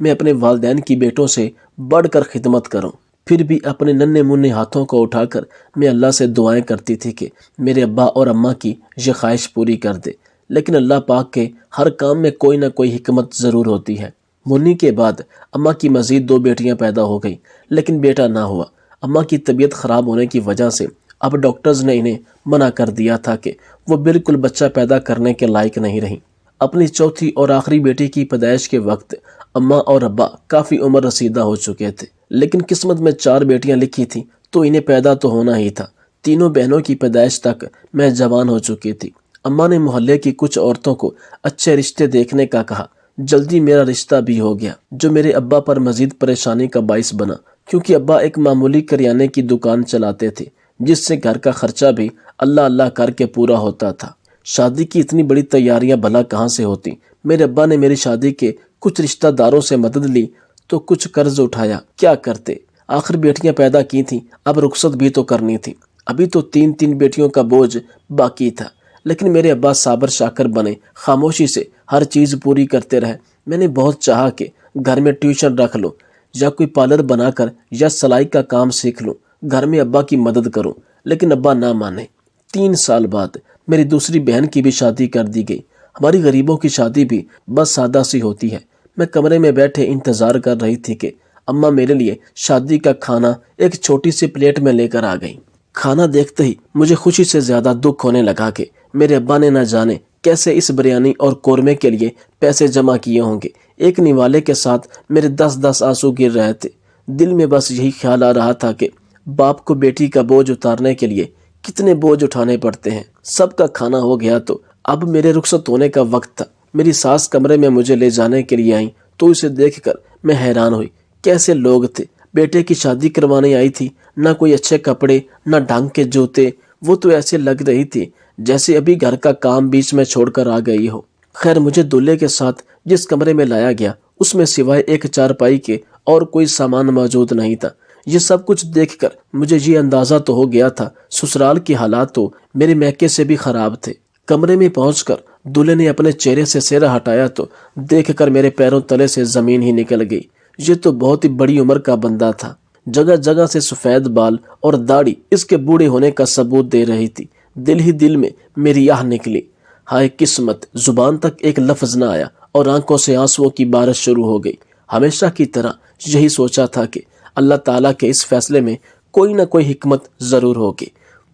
میں اپنے والدین کی بیٹوں سے بڑھ کر خدمت کروں۔ پھر بھی اپنے ننھے منھے ہاتھوں کو اٹھا کر میں اللہ سے دعائیں کرتی تھی کہ میرے ابا اور اماں کی یہ خواہش پوری کر دے، لیکن اللہ پاک کے ہر کام میں کوئی نہ کوئی حکمت ضرور ہوتی ہے۔ منی کے بعد اماں کی مزید 2 بیٹیاں پیدا ہو گئیں، لیکن بیٹا نہ ہوا۔ اماں کی طبیعت خراب ہونے کی وجہ سے اب ڈاکٹرز نے انہیں منع کر دیا تھا کہ وہ بالکل بچہ پیدا کرنے کے لائق نہیں رہیں۔ اپنی چوتھی اور آخری بیٹی کی پیدائش کے وقت اماں اور ابا کافی عمر رسیدہ ہو چکے تھے، لیکن قسمت میں 4 بیٹیاں لکھی تھیں تو انہیں پیدا تو ہونا ہی تھا۔ تینوں بہنوں کی پیدائش تک میں جوان ہو چکی تھی۔ اماں نے محلے کی کچھ عورتوں کو اچھے رشتے دیکھنے کا کہا۔ جلدی میرا رشتہ بھی ہو گیا، جو میرے ابا پر مزید پریشانی کا باعث بنا، کیونکہ ابا ایک معمولی کریانے کی دکان چلاتے تھے جس سے گھر کا خرچہ بھی اللہ اللہ کر کے پورا ہوتا تھا۔ شادی کی اتنی بڑی تیاریاں بھلا کہاں سے ہوتی؟ میرے ابا نے میری شادی کے کچھ رشتہ داروں سے مدد لی تو کچھ قرض اٹھایا۔ کیا کرتے؟ آخر بیٹیاں پیدا کی تھیں، اب رخصت بھی تو کرنی تھی۔ ابھی تو 3 بیٹیوں کا بوجھ باقی تھا، لیکن میرے ابا صابر شاکر بنے، خاموشی سے ہر چیز پوری کرتے رہے۔ میں نے بہت چاہا کہ گھر میں ٹیوشن رکھ لوں یا کوئی پارلر بنا کر یا سلائی کا کام سیکھ لوں، گھر میں ابا کی مدد کروں، لیکن ابا نہ مانے۔ 3 سال بعد میری دوسری بہن کی بھی شادی کر دی گئی۔ ہماری غریبوں کی شادی بھی بس سادہ سی ہوتی ہے۔ میں کمرے میں بیٹھے انتظار کر رہی تھی کہ اماں میرے لیے شادی کا کھانا ایک چھوٹی سی پلیٹ میں لے کر آ گئیں۔ کھانا دیکھتے ہی مجھے خوشی سے زیادہ دکھ ہونے لگا کہ میرے ابا نے نہ جانے کیسے اس بریانی اور قورمے کے لیے پیسے جمع کیے ہوں گے۔ ایک نوالے کے ساتھ میرے 10 آنسو گر رہے تھے۔ دل میں بس یہی خیال آ رہا تھا کہ باپ کو بیٹی کا بوجھ اتارنے کے لیے کتنے بوجھ اٹھانے پڑتے ہیں۔ سب کا کھانا ہو گیا تو اب میرے رخصت ہونے کا وقت تھا۔ میری ساس کمرے میں مجھے لے جانے کے لیے آئیں تو اسے دیکھ کر میں حیران ہوئی۔ کیسے لوگ تھے! بیٹے کی شادی کروانے آئی تھی، نہ کوئی اچھے کپڑے، نہ ڈھنگ کے جوتے۔ وہ تو ایسے لگ رہی تھی جیسے ابھی گھر کا کام بیچ میں چھوڑ کر آ گئی ہو۔ خیر، مجھے دولہے کے ساتھ جس کمرے میں لایا گیا اس میں سوائے ایک چارپائی کے اور کوئی سامان موجود نہیں تھا۔ یہ سب کچھ دیکھ کر مجھے یہ اندازہ تو ہو گیا تھا سسرال کی حالات تو میرے میکے سے بھی خراب تھے۔ کمرے میں پہنچ کر دولہے نے اپنے چہرے سے سہرا ہٹایا تو دیکھ کر میرے پیروں تلے سے زمین ہی نکل گئی۔ یہ تو بہت ہی بڑی عمر کا بندہ تھا۔ جگہ جگہ سے سفید بال اور داڑھی اس کے بوڑھے ہونے کا ثبوت دے رہی تھی۔ دل ہی دل میں میری آہ نکلی، ہائے قسمت! زبان تک ایک لفظ نہ آیا اور آنکھوں سے آنسوؤں کی بارش شروع ہو گئی۔ ہمیشہ کی طرح یہی سوچا تھا کہ اللہ تعالیٰ کے اس فیصلے میں کوئی نہ کوئی حکمت ضرور ہوگی۔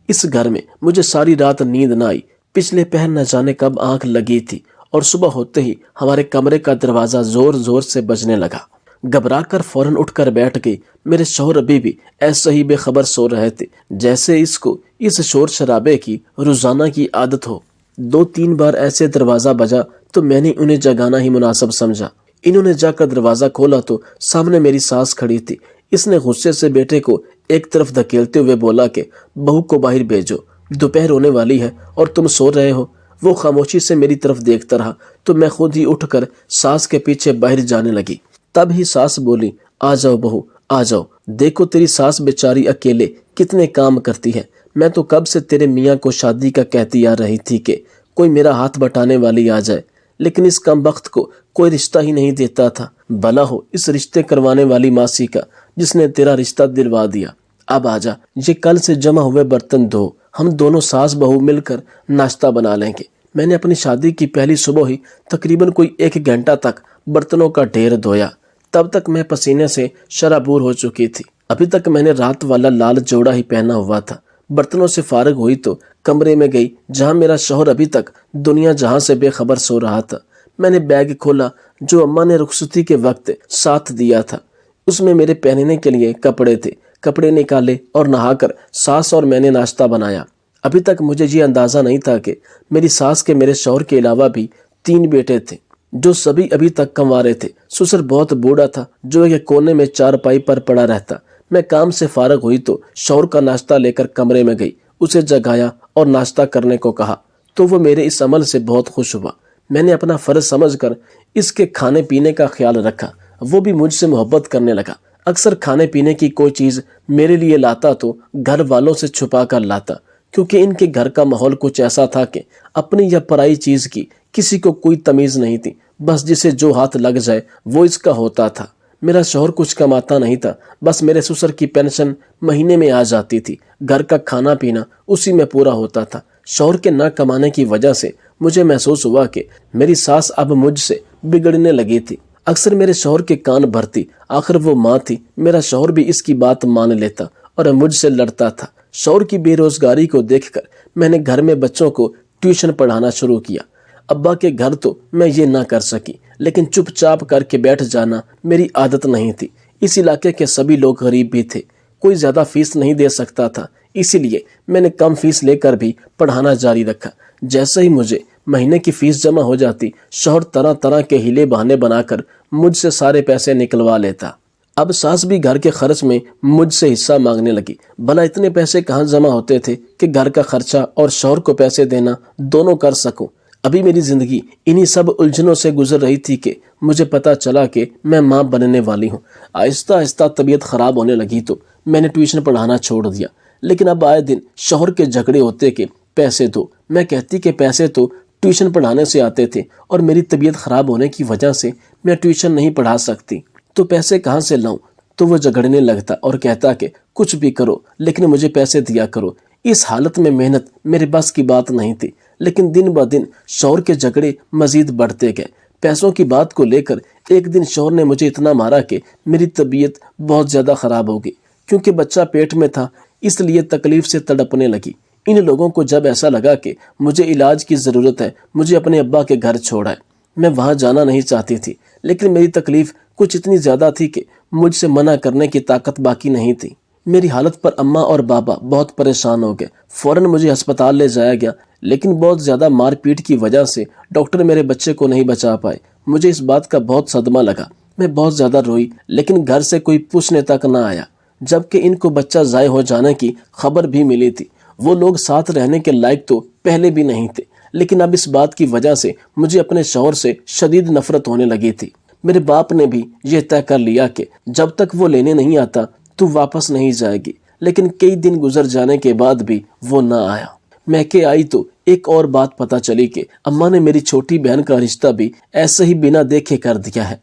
اس گھر میں مجھے ساری رات نیند نہ آئی۔ پچھلے پہر نہ جانے کب آنکھ لگی تھی اور صبح ہوتے ہی ہمارے کمرے کا دروازہ زور زور سے بجنے لگا۔ گھبرا کر فوراً اٹھ کر بیٹھ گئی۔ میرے شوہر ابھی بھی ایسے ہی بے خبر سو رہے تھے جیسے اس کو اس شور شرابے کی روزانہ کی عادت ہو۔ 2-3 بار ایسے دروازہ بجا تو میں نے انہیں جگانا ہی مناسب سمجھا۔ انہوں نے جا کر دروازہ کھولا تو سامنے میری ساس کھڑی تھی۔ اس نے غصے سے بیٹے کو ایک طرف دھکیلتے ہوئے بولا کہ بہو کو باہر بھیجو، دوپہر ہونے والی ہے اور تم سو رہے ہو۔ وہ خاموشی سے میری طرف دیکھتا رہا تو میں خود ہی اٹھ کر ساس کے پیچھے باہر جانے لگی۔ تب ہی ساس بولی، آ جاؤ بہو، آ جاؤ، دیکھو تیری ساس بیچاری اکیلے کتنے کام کرتی ہے۔ میں تو کب سے تیرے میاں کو شادی کا کہتی آ رہی تھی کہ کوئی میرا ہاتھ بٹانے والی آ جائے، لیکن اس کمبخت کو کوئی رشتہ ہی نہیں دیتا تھا۔ بھلا ہو اس رشتے کروانے والی ماسی کا جس نے تیرا رشتہ دلوا دیا۔ اب آ جا، یہ کل سے جمع ہوئے برتن دھو، ہم دونوں ساس بہو مل کر ناشتہ بنا لیں گے۔ میں نے اپنی شادی کی پہلی صبح ہی تقریباً کوئی 1 گھنٹہ تک برتنوں کا ڈھیر دھویا۔ تب تک میں پسینے سے شرابور ہو چکی تھی۔ ابھی تک میں نے رات والا لال جوڑا ہی پہنا ہوا تھا۔ برتنوں سے فارغ ہوئی تو کمرے میں گئی جہاں میرا شوہر ابھی تک دنیا جہاں سے بے خبر سو رہا تھا۔ میں نے بیگ کھولا جو اماں نے رخصتی کے وقت ساتھ دیا تھا۔ اس میں میرے پہننے کے لیے کپڑے تھے۔ کپڑے نکالے اور نہا کر ساس اور میں نے ناشتہ بنایا۔ ابھی تک مجھے یہ اندازہ نہیں تھا کہ میری ساس کے میرے شوہر کے علاوہ بھی 3 بیٹے تھے جو سبھی ابھی تک کنوارے تھے۔ سسر بہت بوڑھا تھا جو ایک کونے میں چارپائی پر پڑا رہتا۔ میں کام سے فارغ ہوئی تو شوہر کا ناشتہ لے کر کمرے میں گئی، اسے جگایا اور ناشتہ کرنے کو کہا تو وہ میرے اس عمل سے بہت خوش ہوا۔ میں نے اپنا فرض سمجھ کر اس کے کھانے پینے کا خیال رکھا۔ وہ بھی مجھ سے محبت کرنے لگا۔ اکثر کھانے پینے کی کوئی چیز میرے لیے لاتا تو گھر والوں سے چھپا کر لاتا، کیونکہ ان کے گھر کا ماحول کچھ ایسا تھا کہ اپنی یا پرائی چیز کی کسی کو کوئی تمیز نہیں تھی، بس جسے جو ہاتھ لگ جائے وہ اس کا ہوتا تھا۔ میرا شوہر کچھ کماتا نہیں تھا، بس میرے سسر کی پینشن مہینے میں آ جاتی تھی، گھر کا کھانا پینا اسی میں پورا ہوتا تھا۔ شوہر کے نہ کمانے کی وجہ سے مجھے محسوس ہوا کہ میری ساس اب مجھ سے بگڑنے لگی تھی۔ اکثر میرے شوہر کے کان بھرتی، آخر وہ ماں تھی، میرا شوہر بھی اس کی بات مان لیتا اور مجھ سے لڑتا تھا۔ شوہر کی بے روزگاری کو دیکھ کر میں نے گھر میں بچوں کو ٹیوشن پڑھانا شروع کیا۔ ابا کے گھر تو میں یہ نہ کر سکی، لیکن چپ چاپ کر کے بیٹھ جانا میری عادت نہیں تھی۔ اس علاقے کے سبھی لوگ غریب بھی تھے، کوئی زیادہ فیس نہیں دے سکتا تھا، اسی لیے میں نے کم فیس لے کر بھی پڑھانا جاری رکھا۔ جیسے ہی مجھے مہینے کی فیس جمع ہو جاتی، شوہر طرح طرح کے ہیلے بہانے بنا کر مجھ سے سارے پیسے نکلوا لیتا۔ اب ساس بھی گھر کے خرچ میں مجھ سے حصہ مانگنے لگی۔ بھلا اتنے پیسے کہاں جمع ہوتے تھے کہ گھر کا خرچہ اور شوہر کو پیسے دینا دونوں کر سکوں۔ ابھی میری زندگی انہی سب الجھنوں سے گزر رہی تھی کہ مجھے پتا چلا کہ میں ماں بننے والی ہوں۔ آہستہ آہستہ طبیعت خراب ہونے لگی تو میں نے ٹیوشن پڑھانا چھوڑ دیا، لیکن اب آئے دن شوہر کے جھگڑے ہوتے کہ پیسے دو، میں کہتی کہ پیسے تو ٹیوشن پڑھانے سے آتے تھے اور میری طبیعت خراب ہونے کی وجہ سے میں ٹیوشن نہیں پڑھا سکتی، تو پیسے کہاں سے لاؤں؟ تو وہ جھگڑنے لگتا اور کہتا کہ کچھ بھی کرو لیکن مجھے پیسے دیا کرو۔ اس حالت میں محنت میرے بس کی بات نہیں تھی، لیکن دن بہ دن شوہر کے جھگڑے مزید بڑھتے گئے۔ پیسوں کی بات کو لے کر ایک دن شوہر نے مجھے اتنا مارا کہ میری طبیعت بہت زیادہ خراب ہو گئی۔ کیونکہ بچہ پیٹ میں تھا اس لیے تکلیف سے تڑپنے لگی۔ ان لوگوں کو جب ایسا لگا کہ مجھے علاج کی ضرورت ہے، مجھے اپنے ابا کے گھر چھوڑا ہے۔ میں وہاں جانا نہیں چاہتی تھی، لیکن میری تکلیف کچھ اتنی زیادہ تھی کہ مجھ سے منع کرنے کی طاقت باقی نہیں تھی۔ میری حالت پر اماں اور بابا بہت پریشان ہو گئے۔ فوراً مجھے ہسپتال لے جایا گیا، لیکن بہت زیادہ مار پیٹ کی وجہ سے ڈاکٹر میرے بچے کو نہیں بچا پائے۔ مجھے اس بات کا بہت صدمہ لگا، میں بہت زیادہ روئی، لیکن گھر سے کوئی پوچھنے تک نہ آیا، جبکہ ان کو بچہ ضائع ہو جانے کی خبر بھی ملی تھی۔ وہ لوگ ساتھ رہنے کے لائق تو پہلے بھی نہیں تھے، لیکن اب اس بات کی وجہ سے مجھے اپنے شوہر سے شدید نفرت ہونے لگی تھی۔ میرے باپ نے بھی یہ طے کر لیا کہ جب تک وہ لینے نہیں آتا تو واپس نہیں جائے گی، لیکن کئی دن گزر جانے کے بعد بھی وہ نہ آیا۔ میکے آئی تو ایک اور بات پتہ چلی کہ اماں نے میری چھوٹی بہن کا رشتہ بھی ایسے ہی بنا دیکھے کر دیا ہے۔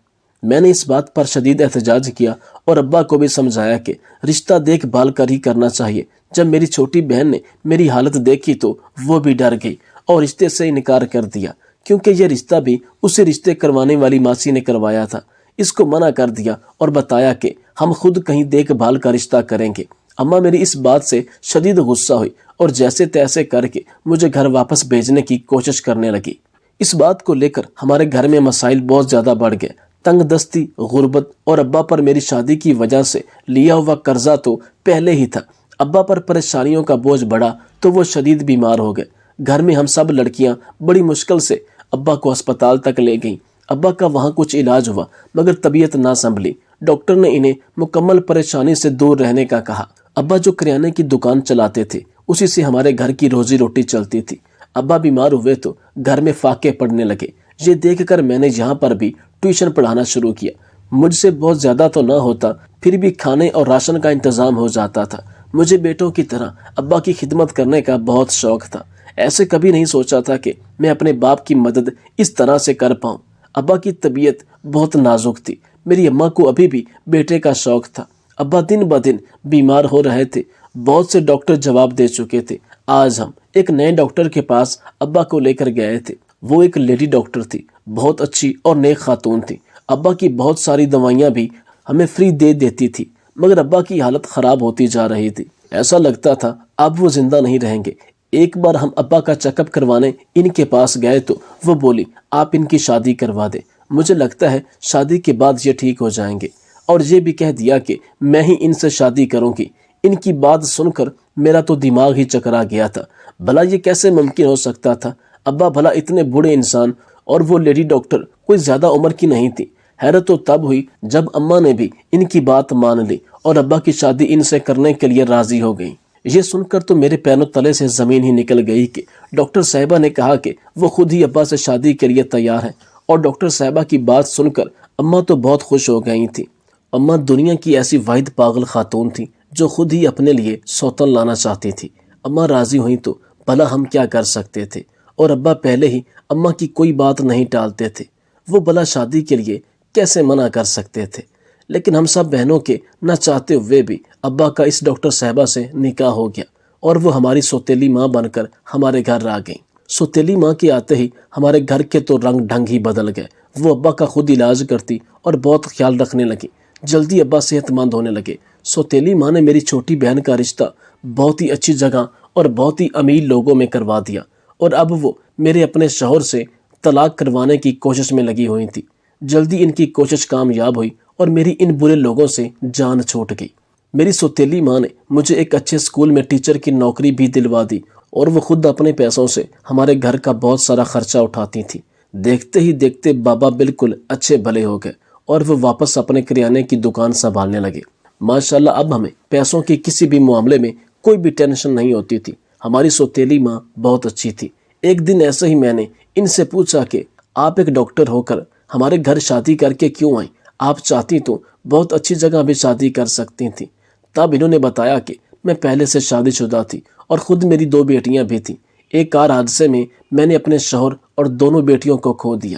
میں نے اس بات پر شدید احتجاج کیا اور ابا کو بھی سمجھایا کہ رشتہ دیکھ بھال کر ہی کرنا چاہیے۔ جب میری چھوٹی بہن نے میری حالت دیکھی تو وہ بھی ڈر گئی اور رشتے سے انکار کر دیا، کیونکہ یہ رشتہ بھی اسے رشتے کروانے والی ماسی نے کروایا تھا۔ اس کو منع کر دیا اور بتایا کہ ہم خود کہیں دیکھ بھال کا رشتہ کریں گے۔ اماں میری اس بات سے شدید غصہ ہوئی اور جیسے تیسے کر کے مجھے گھر واپس بھیجنے کی کوشش کرنے لگی۔ اس بات کو لے کر ہمارے گھر میں مسائل بہت زیادہ بڑھ گئے۔ تنگ دستی، غربت اور ابا پر میری شادی کی وجہ سے لیا ہوا قرضہ تو پہلے ہی تھا۔ ابا پر پریشانیوں کا بوجھ بڑھا تو وہ شدید بیمار ہو گئے۔ گھر میں ہم سب لڑکیاں بڑی مشکل سے ابا کو ہسپتال تک لے گئیں۔ ابا کا وہاں کچھ علاج ہوا، مگر طبیعت نہ سنبھلی۔ ڈاکٹر نے انہیں مکمل پریشانی سے دور رہنے کا کہا۔ ابا جو کریانے کی دکان چلاتے تھے، اسی سے ہمارے گھر کی روزی روٹی چلتی تھی۔ ابا بیمار ہوئے تو گھر میں فاقے پڑنے لگے۔ یہ دیکھ کر میں نے یہاں پر بھی ٹیوشن پڑھانا شروع کیا۔ مجھ سے بہت زیادہ تو نہ ہوتا، پھر بھی کھانے اور راشن کا انتظام ہو جاتا تھا۔ مجھے بیٹوں کی طرح ابا کی خدمت کرنے کا بہت شوق تھا۔ ایسے کبھی نہیں سوچا تھا کہ میں اپنے باپ کی مدد اس طرح سے کر پاؤں۔ ابا کی طبیعت بہت نازک تھی۔ میری اماں کو ابھی بھی بیٹے کا شوق تھا۔ ابا دن بہ دن بیمار ہو رہے تھے، بہت سے ڈاکٹر جواب دے چکے تھے۔ آج ہم ایک نئے ڈاکٹر کے پاس ابا کو لے کر گئے تھے۔ وہ ایک لیڈی ڈاکٹر تھی، بہت اچھی اور نیک خاتون تھی۔ ابا کی بہت ساری دوائیاں بھی ہمیں فری دے دیتی تھی، مگر ابا کی حالت خراب ہوتی جا رہی تھی۔ ایسا لگتا تھا اب وہ زندہ نہیں رہیں گے۔ ایک بار ہم ابا کا چیک اپ کروانے ان کے پاس گئے تو وہ بولی آپ ان کی شادی کروا دیں، مجھے لگتا ہے شادی کے بعد یہ ٹھیک ہو جائیں گے، اور یہ بھی کہہ دیا کہ میں ہی ان سے شادی کروں گی۔ ان کی بات سن کر میرا تو دماغ ہی چکرا گیا تھا۔ بھلا یہ کیسے ممکن ہو سکتا تھا؟ ابا بھلا اتنے بوڑھے انسان اور وہ لیڈی ڈاکٹر کوئی زیادہ عمر کی نہیں تھی۔ حیرت تو تب ہوئی جب اماں نے بھی ان کی بات مان لی اور ابا کی شادی ان سے کرنے کے لیے راضی ہو گئی۔ یہ سن کر تو میرے پیروں تلے سے زمین ہی نکل گئی کہ ڈاکٹر صاحبہ نے کہا کہ وہ خود ہی ابا سے شادی کے لیے تیار ہیں، اور ڈاکٹر صاحبہ کی بات سن کر اماں تو بہت خوش ہو گئی تھی۔ اماں دنیا کی ایسی واحد پاگل خاتون تھی جو خود ہی اپنے لیے سوتن لانا چاہتی تھی۔ اماں راضی ہوئیں تو بھلا ہم کیا کر سکتے تھے، اور ابا پہلے ہی اماں کی کوئی بات نہیں ٹالتے تھے۔ وہ بلا شادی کے لیے کیسے منع کر سکتے تھے؟ لیکن ہم سب بہنوں کے نہ چاہتے ہوئے بھی ابا کا اس ڈاکٹر صاحبہ سے نکاح ہو گیا اور وہ ہماری سوتیلی ماں بن کر ہمارے گھر آ گئیں۔ سوتیلی ماں کے آتے ہی ہمارے گھر کے تو رنگ ڈھنگ ہی بدل گئے۔ وہ ابا کا خود علاج کرتی اور بہت خیال رکھنے لگی۔ جلدی ابا صحت مند ہونے لگے۔ سوتیلی ماں نے میری چھوٹی بہن کا رشتہ بہت ہی اچھی جگہ اور بہت ہی امیر لوگوں میں کروا دیا، اور اب وہ میرے اپنے شوہر سے طلاق کروانے کی کوشش میں لگی ہوئی تھی۔ جلدی ان کی کوشش کامیاب ہوئی اور میری ان برے لوگوں سے جان چھوٹ گئی۔ میری سوتیلی ماں نے مجھے ایک اچھے اسکول میں ٹیچر کی نوکری بھی دلوا دی، اور وہ خود اپنے پیسوں سے ہمارے گھر کا بہت سارا خرچہ اٹھاتی تھی۔ دیکھتے ہی دیکھتے بابا بالکل اچھے بھلے ہو گئے اور وہ واپس اپنے کریانے کی دکان سنبھالنے لگے۔ ماشاءاللہ اب ہمیں پیسوں کی کسی بھی معاملے میں کوئی بھی ٹینشن نہیں ہوتی تھی۔ ہماری سوتیلی ماں بہت اچھی تھی۔ ایک دن ایسے ہی میں نے ان سے پوچھا کہ آپ ایک ڈاکٹر ہو کر ہمارے گھر شادی کر کے کیوں آئیں؟ آپ چاہتی تو بہت اچھی جگہ بھی شادی کر سکتی تھیں۔ تب انہوں نے بتایا کہ میں پہلے سے شادی شدہ تھی اور خود میری 2 بیٹیاں بھی تھیں۔ ایک کار حادثے میں نے اپنے شوہر اور دونوں بیٹیوں کو کھو دیا۔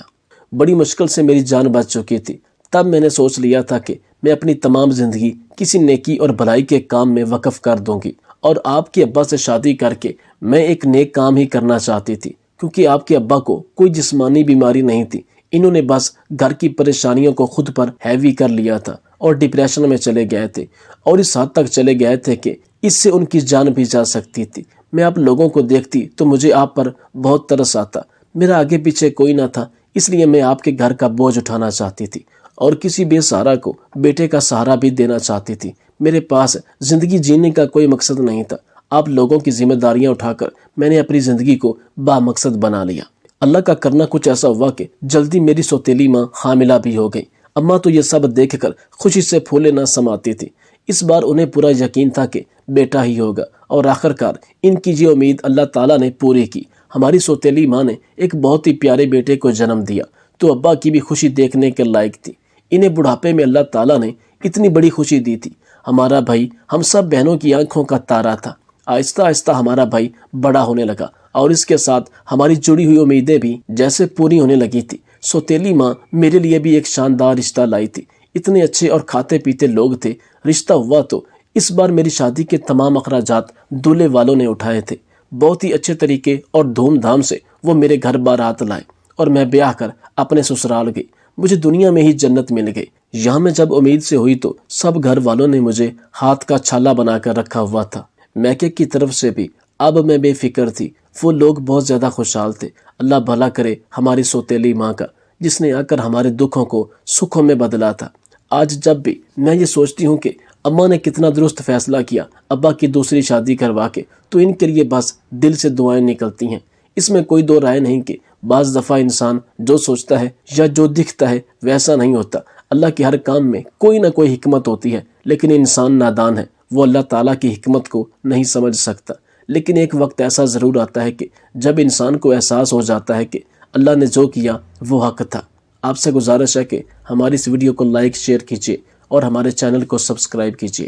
بڑی مشکل سے میری جان بچ چکی تھی۔ تب میں نے سوچ لیا تھا کہ میں اپنی تمام زندگی کسی نیکی اور بھلائی کے کام میں وقف کر دوں گی، اور آپ کے ابا سے شادی کر کے میں ایک نیک کام ہی کرنا چاہتی تھی، کیونکہ آپ کے ابا کو کوئی جسمانی بیماری نہیں تھی۔ انہوں نے بس گھر کی پریشانیوں کو خود پر ہیوی کر لیا تھا اور ڈپریشن میں چلے گئے تھے، اور اس حد تک چلے گئے تھے کہ اس سے ان کی جان بھی جا سکتی تھی۔ میں آپ لوگوں کو دیکھتی تو مجھے آپ پر بہت ترس آتا۔ میرا آگے پیچھے کوئی نہ تھا، اس لیے میں آپ کے گھر کا بوجھ اٹھانا چاہتی تھی اور کسی بے سہارا کو بیٹے کا سہارا بھی دینا چاہتی تھی۔ میرے پاس زندگی جینے کا کوئی مقصد نہیں تھا۔ آپ لوگوں کی ذمہ داریاں اٹھا کر میں نے اپنی زندگی کو با مقصد بنا لیا۔ اللہ کا کرنا کچھ ایسا ہوا کہ جلدی میری سوتیلی ماں حاملہ بھی ہو گئی۔ اماں تو یہ سب دیکھ کر خوشی سے پھولے نہ سماتی تھی۔ اس بار انہیں پورا یقین تھا کہ بیٹا ہی ہوگا، اور آخرکار ان کی یہ امید اللہ تعالیٰ نے پوری کی۔ ہماری سوتیلی ماں نے ایک بہت ہی پیارے بیٹے کو جنم دیا تو ابا کی بھی خوشی دیکھنے کے لائق تھی۔ انہیں بڑھاپے میں اللہ تعالیٰ نے اتنی بڑی خوشی دی تھی۔ ہمارا بھائی ہم سب بہنوں کی آنکھوں کا تارا تھا۔ آہستہ آہستہ ہمارا بھائی بڑا ہونے لگا اور اس کے ساتھ ہماری جڑی ہوئی امیدیں بھی جیسے پوری ہونے لگی تھی۔ سوتیلی ماں میرے لیے بھی ایک شاندار رشتہ لائی تھی۔ اتنے اچھے اور کھاتے پیتے لوگ تھے۔ رشتہ ہوا تو اس بار میری شادی کے تمام اخراجات دولہے والوں نے اٹھائے تھے۔ بہت ہی اچھے طریقے اور دھوم دھام سے وہ میرے گھر بارات لائے اور میں بیاہ کر اپنے سسرال گئی۔ مجھے دنیا میں ہی جنت مل گئی۔ یہاں میں جب امید سے ہوئی تو سب گھر والوں نے مجھے ہاتھ کا چھالا بنا کر رکھا ہوا تھا۔ میکے کی طرف سے بھی اب میں بے فکر تھی۔ وہ لوگ بہت زیادہ خوشحال تھے۔ اللہ بھلا کرے ہماری سوتیلی ماں کا، جس نے آ کر ہمارے دکھوں کو سکھوں میں بدلا تھا۔ آج جب بھی میں یہ سوچتی ہوں کہ اماں نے کتنا درست فیصلہ کیا ابا کی دوسری شادی کروا کے، تو ان کے لیے بس دل سے دعائیں نکلتی ہیں۔ اس میں کوئی دو رائے نہیں کہ بعض دفعہ انسان جو سوچتا ہے یا جو دکھتا ہے ویسا نہیں ہوتا۔ اللہ کے ہر کام میں کوئی نہ کوئی حکمت ہوتی ہے، لیکن انسان نادان ہے، وہ اللہ تعالیٰ کی حکمت کو نہیں سمجھ سکتا۔ لیکن ایک وقت ایسا ضرور آتا ہے کہ جب انسان کو احساس ہو جاتا ہے کہ اللہ نے جو کیا وہ حق تھا۔ آپ سے گزارش ہے کہ ہماری اس ویڈیو کو لائک شیئر کیجیے اور ہمارے چینل کو سبسکرائب کیجیے۔